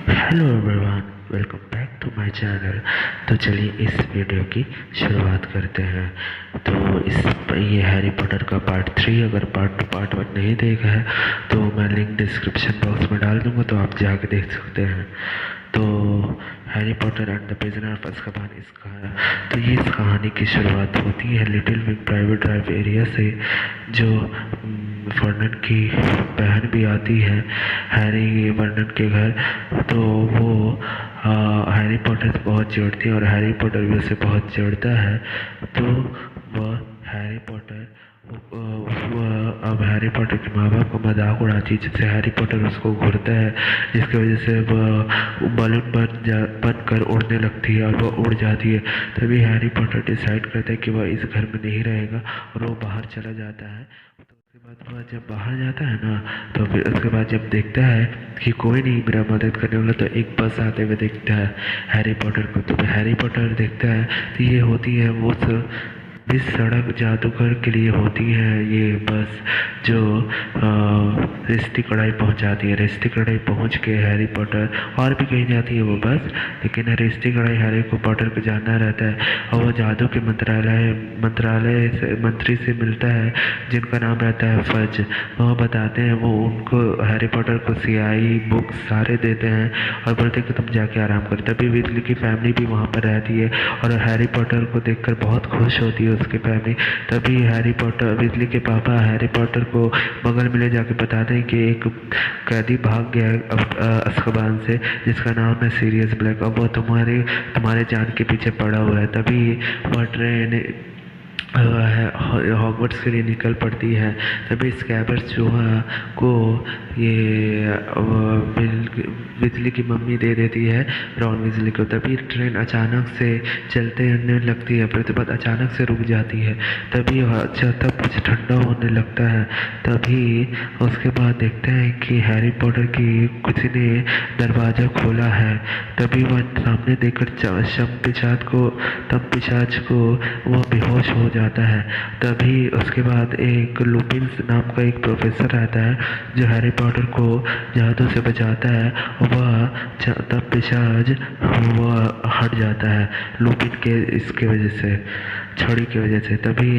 Hello everyone, welcome back to my channel. तो चलिए इस वीडियो की शुरुआत करते हैं। तो ये हैरी पॉटर का पार्ट 3, अगर पार्ट 1 नहीं देखा है तो मैं लिंक डिस्क्रिप्शन बॉक्स में डाल दूँगा, तो आप जाके देख सकते हैं। तो Harry Potter and the prisoner of Azkaban तो ये इस कहानी की शुरुआत होती है little wing private drive area से, जो वर्नन की बहन भी आती है हैरी वर्नन के घर। तो वो हैरी पॉटर से बहुत चिढ़ती है और हैरी पॉटर भी उससे बहुत चिढ़ता है। तो वह हैरी पॉटर अब हैरी पॉटर के माँ बाप को मजाक उड़ाती है, जिससे हैरी पॉटर उसको घूरता है, जिसकी वजह से वह बलून बन कर उड़ने लगती है और वह उड़ जाती है। तभी हैरी पॉटर डिसाइड करता है कि वह इस घर में नहीं रहेगा और वो बाहर चला जाता है। तो उसके बाद वह जब बाहर जाता है ना, तो फिर उसके बाद जब देखता है कि कोई नहीं मेरा मदद करने वाला, तो एक बस आते हुए देखता है हैरी पॉटर को। तो हैरी पॉटर देखता है तो ये होती है वो इस सड़क जादूगर के लिए होती है ये बस, जो रिश्ती कढ़ाई पहुंचाती है। रिश्ती कढ़ाई पहुंच के हैरी पॉटर और भी कहीं जाती है वो बस, लेकिन रिश्ती कढ़ाई हैरी को पॉटर को जानना रहता है और वो जादू के मंत्रालय से मंत्री से मिलता है, जिनका नाम रहता है फज। वह बताते हैं, वो उनको हैरी पॉटर को सियाही बुक्स सारे देते हैं और बोलते हैं कि तुम जाके आराम करो। तभी वीजली की फैमिली भी वहाँ पर रहती है और हैरी पॉटर को देखकर बहुत खुश होती है उसकी फैमिली। तभी हैरी पॉटर वीजली के पापा हैरी पॉटर को बगल में ले जाके बताते हैं कि एक कैदी भाग गया है अज़्काबान से, जिसका नाम है सीरियस ब्लैक, और वो तुम्हारे जान के पीछे पड़ा हुआ है। तभी वह ट्रेन हॉगवर्ट्स के लिए निकल पड़ती है। तभी स्कैबर्स जो है को ये बिजली की मम्मी दे देती है रॉन विजली को। तभी ट्रेन अचानक से चलते लगती है, पर उसके बाद अचानक से रुक जाती है। तभी तब कुछ ठंडा होने लगता है। तभी उसके बाद देखते हैं कि हैरी पॉटर की किसी ने दरवाज़ा खोला है। तभी वह सामने देखकर तब पिशाच को वह बेहोश हो जाता है। तभी उसके बाद एक लुपिन नाम का एक प्रोफेसर आता है, जो हैरी पॉटर को जादू से बचाता है। तब पिशाच वह हट जाता है लुपिन के इसके वजह से, छड़ी की वजह से। तभी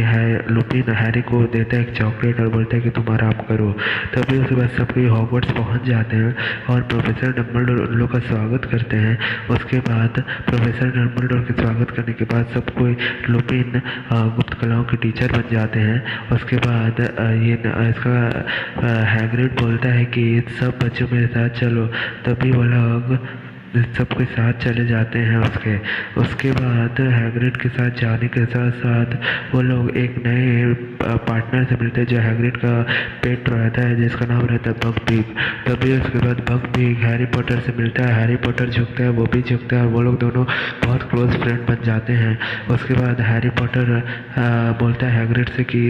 लुपिन हैरी को देता है एक चॉकलेट और बोलता है कि तुम आराम करो। तभी उसके बाद सब कोई हॉगवर्ट्स पहुंच जाते हैं और प्रोफेसर डम्बलडोर उन लोग का स्वागत करते हैं। उसके बाद प्रोफेसर डम्बलडोर के स्वागत करने के बाद सब कोई लुपिन गुप्त कलाओं के टीचर बन जाते हैं। उसके बाद हैग्रिड बोलता है कि सब बच्चों मेरे साथ चलो। तभी वो लोग सबके साथ चले जाते हैं। उसके बाद हैग्रिड के साथ जाने के साथ साथ वो लोग एक नए पार्टनर से मिलते हैं, जो हैग्रिड का पेट रहता है, जिसका नाम रहता है बकबीक। तभी उसके बाद बकबीक हैरी पॉटर से मिलता है, हैरी पॉटर झुकता है, वो भी झुकता है, वो लोग दोनों बहुत क्लोज फ्रेंड बन जाते हैं। उसके बाद हैरी पॉटर बोलता है हैग्रिड से कि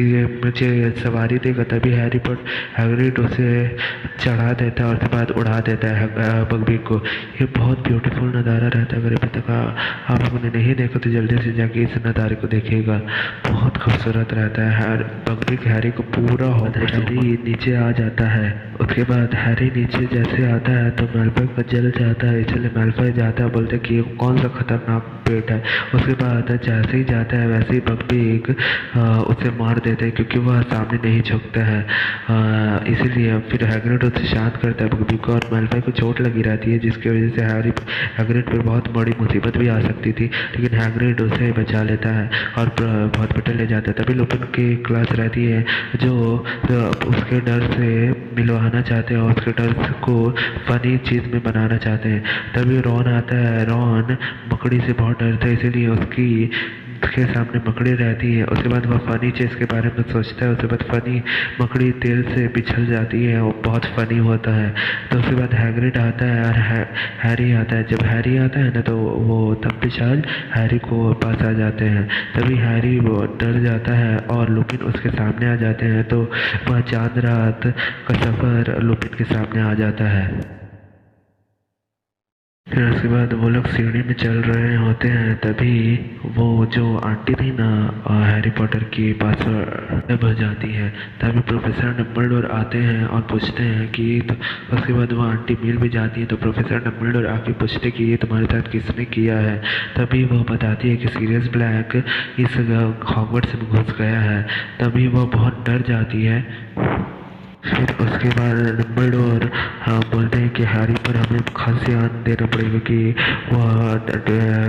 मुझे सवारी देगा। तभी हैग्रिड उसे चढ़ा देता है और उसके बाद उड़ा देता है बकबीक को। ये बहुत ब्यूटीफुल नज़ारा रहता है। अगर अभी तक आप लोगों ने नहीं देखा तो जल्दी से जाके इस नज़ारे को देखिएगा, बहुत खूबसूरत रहता है। बकबीक हैरी को पूरा हैरी नीचे आ जाता है। उसके बाद हैरी नीचे जैसे आता है तो मैलफॉय का जल जाता है, इसलिए मैलफॉय जाता है, बोलते कि कौन सा खतरनाक पेट है। उसके बाद जैसे ही जाता है वैसे ही बकबीक उसे मार देता है, क्योंकि वह सामने नहीं झुकता है। इसीलिए फिर हैग्रिड उसे शांत करता है बकबीक को, और मैलफॉय को चोट लगी रहती है, जिसकी वजह से हैग्रिड पर बहुत बड़ी मुसीबत भी आ सकती थी, लेकिन हैग्रिड उसे बचा लेता है और हॉस्पिटल ले जाता है। तभी लुपिन की क्लास रहती है, जो उसके डर से मिलवाना चाहते हैं और उसके डर को फनी चीज़ में बनाना चाहते हैं। तभी रॉन आता है। रॉन मकड़ी से बहुत डरता है, इसीलिए उसके सामने मकड़ी रहती है। उसके बाद वह फनी चीज़ के बारे में सोचता है। उसके बाद फनी मकड़ी तेल से पिछल जाती है और बहुत फनी होता है। तो उसके बाद हैग्रिड आता है और हैरी आता है। जब हैरी आता है ना, तो वो तब पिशाच हैरी को पास आ जाते हैं। तभी हैरी वो डर जाता है और लुपिन उसके सामने आ जाते हैं। तो वह चांद रात का सफ़र लुपिन के सामने आ जाता है। फिर उसके बाद वो लोग सीढ़ी में चल रहे होते हैं, तभी वो जो आंटी थी ना हैरी पॉटर की पासवर्ड बज जाती है। तभी प्रोफेसर डम्बलडोर आते हैं और पूछते हैं कि तो उसके बाद वो आंटी मिल भी जाती है, तो प्रोफेसर डम्बलडोर आके पूछते कि ये तुम्हारे साथ किसने किया है। तभी वो बताती है कि सीरियस ब्लैक इस हॉगवर्ट्स में घुस गया है। तभी वो बहुत डर जाती है। फिर उसके बाद डम्बलडोर बोलते हैं कि हैरी पर हमें खास ध्यान देना पड़ेगा कि वह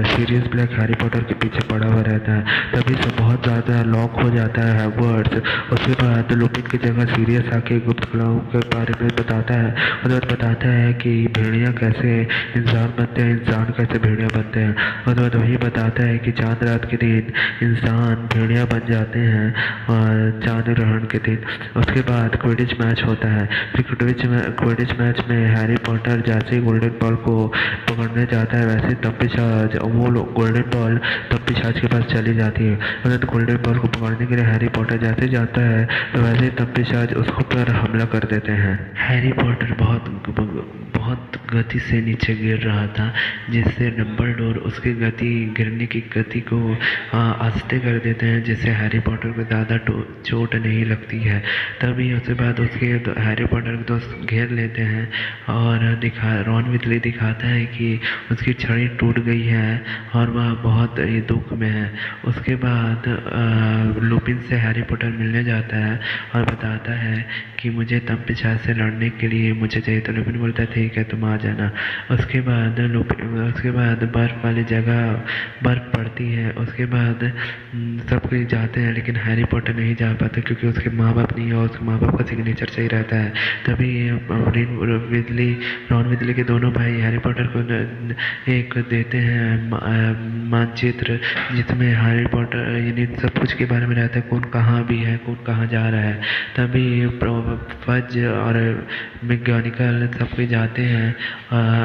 सीरियस ब्लैक हैरी पॉटर के पीछे पड़ा हुआ रहता है। तभी से बहुत ज़्यादा लॉक हो जाता है हॉगवर्ट्स। उसके बाद लुपिन की जगह सीरियस आके गुप्त कलाओं के बारे में बताता है। और बताता है कि भेड़िया कैसे इंसान बनते हैं, इंसान कैसे भेड़िया बनते हैं। और वही बताता है कि चांद रात के दिन इंसान भेड़िया बन जाते हैं और चांद ग्रहण के दिन। उसके बाद क्विडिच मैच होता है। फिर क्विडिच मैच में हैरी पॉटर जैसे ही गोल्डन बॉल को पकड़ने जाता है, वैसे तप्पीछाज वो गोल्डन बॉल तप्पीछाज के पास चली जाती है। और गोल्डन बॉल को पकड़ने के लिए हैरी पॉटर जैसे जाता है, तो वैसे ही तप्पीछाज उसको पर हमला कर देते हैं। हैरी पॉटर बहुत गति से नीचे गिर रहा था, जिससे डम्बलडोर उसकी गिरने की गति को आस्ते कर देते हैं, जिससे हैरी पॉटर को ज़्यादा चोट नहीं लगती है। तभी उसके बाद उसके हैरी पॉटर को दोस्त घेर लेते हैं और रॉन वीज़ली दिखाता है कि उसकी छड़ी टूट गई है और वह बहुत ही दुख में है। उसके बाद लुपिन से हैरी पॉटर मिलने जाता है और बताता है कि मुझे तप्पीछाज से लड़ने के लिए मुझे चाहिए। तो लुपिन बोलता है ठीक है तुम आ जाना। उसके बाद बर्फ़ वाली जगह बर्फ़ पड़ती है। उसके बाद सब कोई जाते हैं, लेकिन हैरी पॉटर नहीं जा पाता क्योंकि उसके माँ बाप नहीं है और उसके माँ बाप का सिग्नेचर चाहिए रहता है। तभी रॉन वीज़ली के दोनों भाई हैरी पॉटर को एक देते हैं मानचित्र, जिसमें हैरी पॉटर यानी सब कुछ के बारे में रहता है, कौन कहाँ भी है, कौन कहाँ जा रहा है। तभी फज और मैगोनिकल सब कोई जाते हैं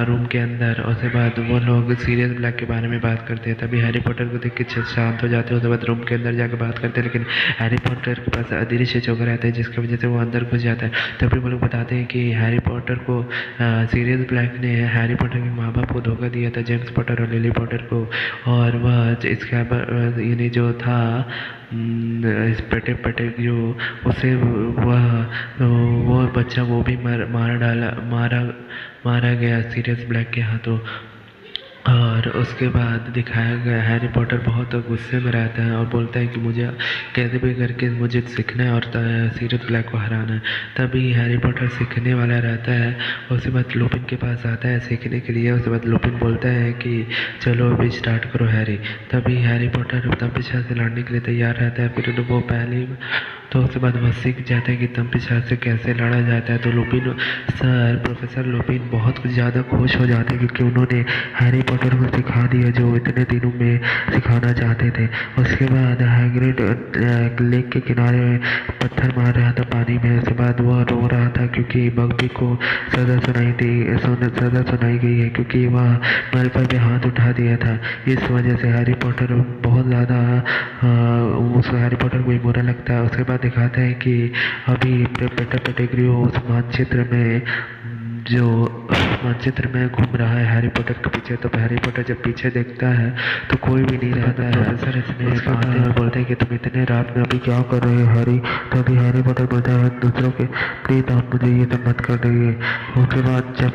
रूम के अंदर। उसके बाद वो लोग सीरियस ब्लैक के बारे में बात करते हैं। तभी हैरी पॉटर को देख के शांत हो जाते हैं। उसके बाद रूम के अंदर जाकर बात करते हैं, लेकिन हैरी पॉटर के पास अदृश्य चौका रहता है, जिसकी वजह से वो अंदर घुस जाता है। तभी वो लोग बताते हैं कि हैरी पॉटर को सीरियस ब्लैक ने हैरी पॉटर के माँ बाप को धोखा दिया था, जेम्स पॉटर और लिली पॉटर को। और वह इसके यानी जो था इस पेटिग्रू उसे वो बच्चा वो भी मारा गया सीरियस ब्लैक के हाथों। और उसके बाद दिखाया गया हैरी पॉटर बहुत गुस्से में रहता है और बोलता है कि मुझे कैसे भी करके मुझे सीखना है और सीरियस ब्लैक को हराना है। तभी हैरी पॉटर सीखने वाला रहता है। उसके बाद लुपिन के पास आता है सीखने के लिए। उसके बाद लुपिन बोलता है कि चलो अभी स्टार्ट करो हैरी। तभी हैरी पॉटर तप्पीछाज से लड़ने के लिए तैयार रहता है। फिर वो पहले तो उसके बाद वह सीख जाता है कि तप्पीछाज से कैसे लड़ा जाता है। तो लुपिन प्रोफेसर लुपिन बहुत कुछ ज़्यादा खुश हो जाते हैं क्योंकि उन्होंने हैरी पॉटर को सिखा दिया जो इतने दिनों में सिखाना चाहते थे। उसके बाद हैग्रिड लेक के किनारे पत्थर मार रहा था पानी में। उसके बाद वह रो रहा था क्योंकि बग्बी को सज़ा सुनाई गई है क्योंकि वह मैलफॉय पे हाथ उठा दिया था। इस वजह से हैरी पॉटर बहुत ज़्यादा उस हैरी पॉटर को भी बुरा लगता है। उसके बाद दिखाता है कि अभी पेटिग्रू उस मानचित्र में घूम रहा है हैरी पॉटर के पीछे। तो हैरी पॉटर जब पीछे देखता है तो कोई भी नहीं रहता है। प्रोफेसर स्नेप आते हैं और बोलते हैं कि तुम इतने रात में अभी क्या कर रहे हो हैरी। तो अभी हैरी पॉटर बोलता है दूसरों के प्लीज आप मुझे ये सब मत कर देंगे। उसके बाद जब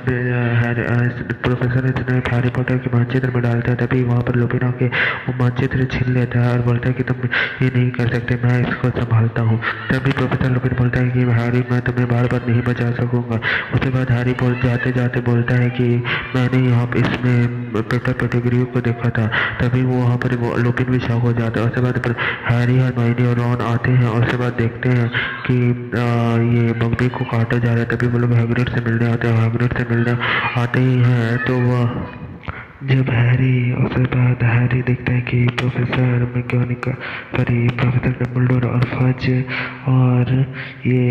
प्रोफेसर स्नेप हैरी पॉटर के मानचित्र में डालता है, तभी वहाँ पर लुपिन आके वो मानचित्र छीन लेता है और बोलता है कि तुम ये नहीं कर सकते, मैं इसको संभालता हूँ। तभी प्रोफेसर लुपिन बोलता है कि हैरी मैं तुम्हें बार बार नहीं बचा सकूँगा। उसके बाद हैरी जाते जाते बोलता है कि मैंने यहाँ पर इसमें पेटिग्रू को देखा था। तभी वो वहाँ पर लुपिन भी शॉक हो जाता है। उसके बाद हैरी हरमाइनी और रॉन आते हैं और उसके बाद देखते हैं कि ये बग्बी को काटा जा रहा है। तभी वो लोग हैग्रिड से मिलने आते हैं। हैग्रिड से मिलने आते ही हैं तो वह जब उसके बाद हैरी देखता है कि प्रोफेसर डम्बलडोर और फज और ये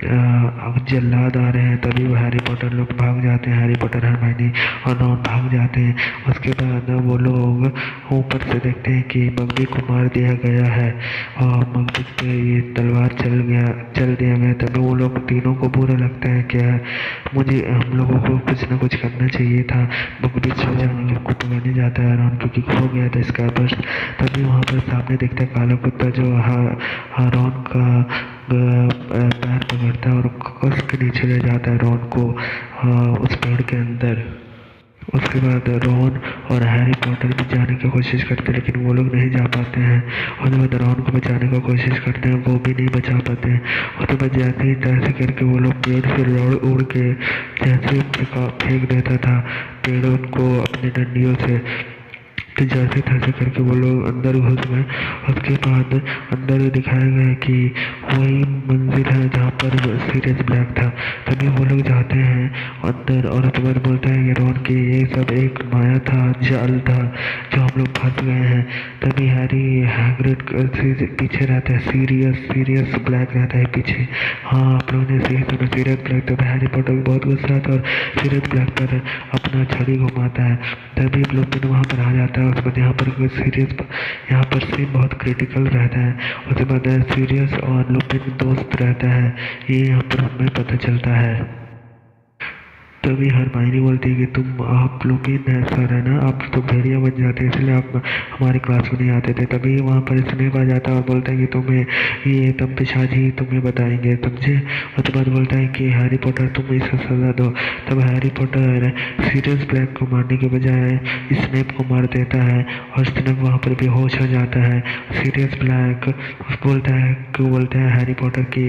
जल्लाद आ रहे हैं। तभी वो हैरी पॉटर लोग भाग जाते हैं, हैरी पॉटर, हरमाइनी और रॉन भाग जाते हैं। उसके बाद वो लोग ऊपर से देखते हैं कि बग्बी को मार दिया गया है और बग्बी पे ये तलवार चल दिया गया। तभी वो लोग तीनों को बुरा लगता है, क्या मुझे हम लोगों को कुछ ना कुछ करना चाहिए था। बग्बी सो जाने को पकड़ने जाता है रॉन, क्योंकि खो गया था स्काइबर्स। तभी वहाँ पर सामने दिखता है काला कुत्ता, जो रॉन का पैर पकड़ता है और कस के नीचे ले जाता है रॉन को उस पेड़ के अंदर। उसके बाद रॉन और हैरी पॉटर भी जाने की कोशिश करते हैं, लेकिन वो लोग नहीं जा पाते हैं। उसके बाद रॉन को बचाने की कोशिश करते हैं, वो भी नहीं बचा पाते हैं। उसके बाद जैसे ही तैसे करके वो लोग पेड़ से उड़ के जैसे फेंक देता था पेड़ उनको अपनी डंडियों से, तो जैसे तैसे करके वो लोग अंदर घुस गए। उसके बाद अंदर दिखाया गया कि वही मंजिल है जहाँ पर सीरियस ब्लैक था। तभी वो लोग जाते हैं अंदर और उसके बाद बोलता है कि रॉन की ये सब एक माया था, जाल था, जो हम लोग फंस गए हैं। तभी हैरी हैग्रिड पीछे रहता है, सीरियस ब्लैक रहता है पीछे। हाँ, आप लोगों ने सही सुना, सीरियस ब्लैक। तब हैरी पॉटर बहुत गुस्सा आता है और सीरियस ब्लैक पर अपना छड़ी घुमाता है। तभी लुपिन वहाँ पर आ जाता है। उसके बाद यहाँ पर सीन बहुत क्रिटिकल रहता है। उसके बाद सीरियस और लुपिन दोस्त रहता है, ये यहाँ पर हमें पता चलता है। तभी हरमाइनी बोलती है कि आप लुपिन है सर, है ना, आप तो भेड़िया बन जाते हैं, इसलिए आप हमारी क्लास में नहीं आते थे। तभी वहाँ पर स्नेप आ जाता है और बोलता है कि तुम्हें ये तम पिशाच ही तुम्हें बताएंगे, समझे। उसके बाद बोलता है कि हैरी पॉटर तुम इसे सजा दो। तब हैरी पॉटर सीरियस ब्लैक को मारने के बजाय स्नेप को मार देता है और स्नेप वहाँ पर बेहोश हो जाता है। सीरियस ब्लैक बोलता है हैरी पॉटर की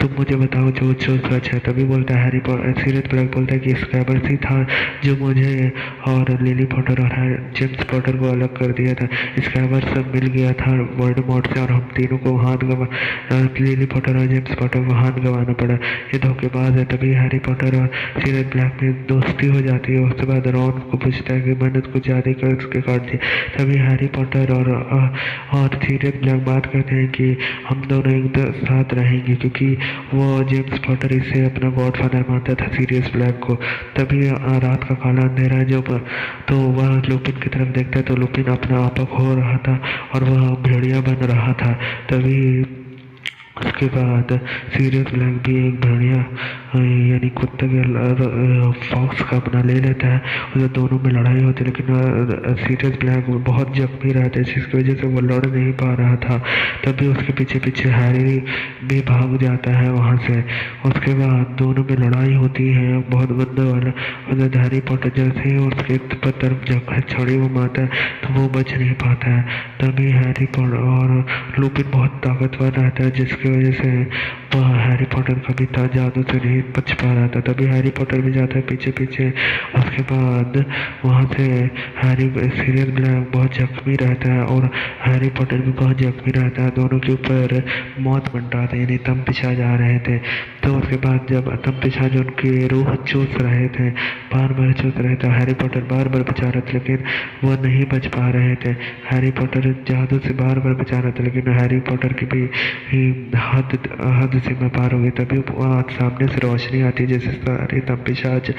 तुम मुझे बताओ जो सच है। तभी बोलता है सीरियस ब्लैक बोलता है कि स्काइबर्स ही था जो मुझे और लिली पॉटर और जेम्स पॉटर को अलग कर दिया था। स्काइबर्स सब मिल गया था वोल्डेमॉर्ट से और हम तीनों को लिली पॉटर और जेम्स पॉटर को हाथ गंवाना पड़ा। ये धोखेबाज है। तभी हैरी पॉटर और सीरियस ब्लैक में दोस्ती हो जाती है। उसके बाद रॉन को पूछता है कि मैंने उसको जादू करके काट दिया। तभी हैरी पॉटर और सीरियस ब्लैक बात करते हैं कि हम दोनों एक साथ रहेंगे, क्योंकि वो जेम्स पॉटर इसे अपना गॉडफादर मानता था, सीरियस ब्लैक को। तभी रात का काला अंधेरा है तो वह लुपिन की तरफ देखता है, तो लुपिन अपना आपा खो रहा था और वह भेड़िया बन रहा था। तभी उसके बाद सीरियस ब्लैक भी एक भेड़िया यानी कुत्ते के फॉक्स का अपना ले लेता है। उधर दोनों में लड़ाई होती है, लेकिन सीरियस ब्लैक बहुत जख्मी रहता है, जिसकी वजह से वो लड़ नहीं पा रहा था। तभी उसके पीछे हैरी भी भाग जाता है वहाँ से। उसके बाद दोनों में लड़ाई होती है बहुत गंदा वाला। उधर हैरी पॉटर जैसे ही उसके तरफ जगह छड़ी घुमाता है तो वो बच नहीं पाता है। तभी हैरी पॉटर और लुपिन बहुत ताकतवर रहता है, जिसकी वजह से वह हैरी पॉटर कभी जादू से नहीं बच पा रहा था। तभी हैरी पॉटर भी जाता है पीछे। उसके बाद वहाँ से सीरियस ब्लैक बहुत जख्मी रहता है और हैरी पॉटर भी बहुत जख्मी रहता है। दोनों के ऊपर मौत मंडराते यानी तम पिशाच जा रहे थे। तो उसके बाद जब तम पिशाच उनकी रूह चूस रहे थे, बार चूस रहे थे, हैरी पॉटर बार बचा रहे थे, लेकिन वो नहीं बच पा रहे थे। हैरी पॉटर जादू से बार बचा रहे थे, लेकिन हैरी पॉटर की भी हद से मैं पार हो गई। तभी सामने से रोशनी आती है, जैसे सारे तम पिशाच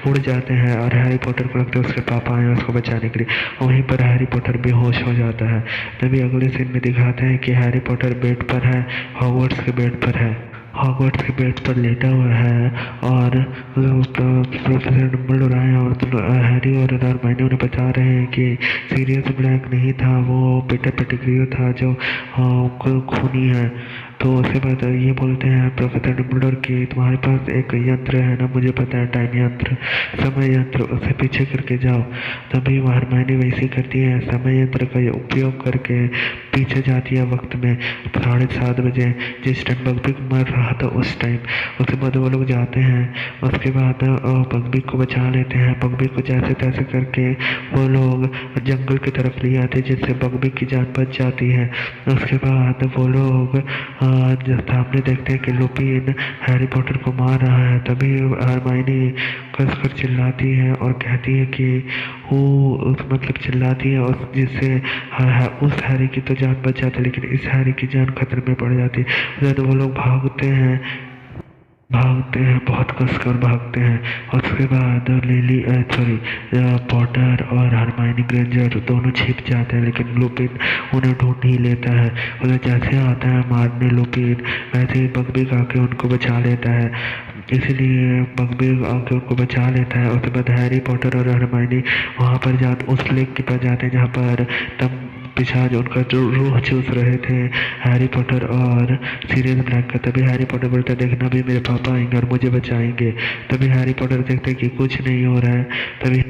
उड़ जाते हैं और हैरी पॉटर को लगता है उसके पापा आए उसको बचाने के लिए। वहीं पर हैरी पॉटर बेहोश हो जाता है। तभी अगले सीन में दिखाते हैं कि हैरी पॉटर बेड पर है, हॉगवर्ट्स के बेड पर है। हॉगवर्ट्स के बेड पर लेटा हुआ है और प्रोफेसर डम्बलडोर आए और हैरी और हरमाइनी उन्हें बता रहे हैं कि सीरियस ब्लैक नहीं था, वो पीटर पेटिग्रियो था जो खूनी है। तो उसके बाद ये बोलते हैं प्रोफेसर डम्बलडोर कि तुम्हारे पास एक यंत्र है ना, मुझे पता है, टाइम यंत्र, समय यंत्र, उसे पीछे करके जाओ। तभी वह हरमाइनी वैसे करती है, समय यंत्र का उपयोग करके पीछे जाती है वक्त में 7:30 बजे, जिस टाइम बग्बी मर रहा था उस टाइम। उसके बाद वो लोग जाते हैं। उसके बाद बग्बी को बचा लेते हैं। बग्बी को जैसे तैसे करके वो लोग जंगल की तरफ ले आते हैं, जिससे बग्बी की जान बच जाती है। उसके बाद वो लोग सामने देखते हैं कि लुपिन हैरी पॉटर को मार रहा है। तभी हरमाइनी कसकर चिल्लाती है और कहती है कि वो चिल्लाती है और जिससे उस हैरी की तो जान बच जाती है, लेकिन इस हैरी की जान खतरे में पड़ जाती है। जब वो लोग भागते हैं भागते हैं, बहुत कसकर भागते हैं। और उसके बाद लिली सॉरी पॉटर और हरमाइनी ग्रेंजर दोनों छिप जाते हैं, लेकिन लुपिन उन्हें ढूंढ ही लेता है। उन्हें जैसे आता है मारने लुपिन, वैसे ही बगबिग आके उनको बचा लेता है। इसलिए बगबिग आके उनको बचा लेता है। उसके बाद हैरी पॉटर और हरमाइनी वहाँ पर जाते, उस लेक के पास जाते हैं जहाँ पर तब पिशाच उनका जो रूह चूस रहे थे हैरी पॉटर और सीरियस ब्लैक का। तभी हैरी पॉटर बोलता है देखना भी मेरे पापा आएंगे और मुझे बचाएंगे। तभी हैरी पॉटर देखते कि कुछ नहीं हो रहा है। तभी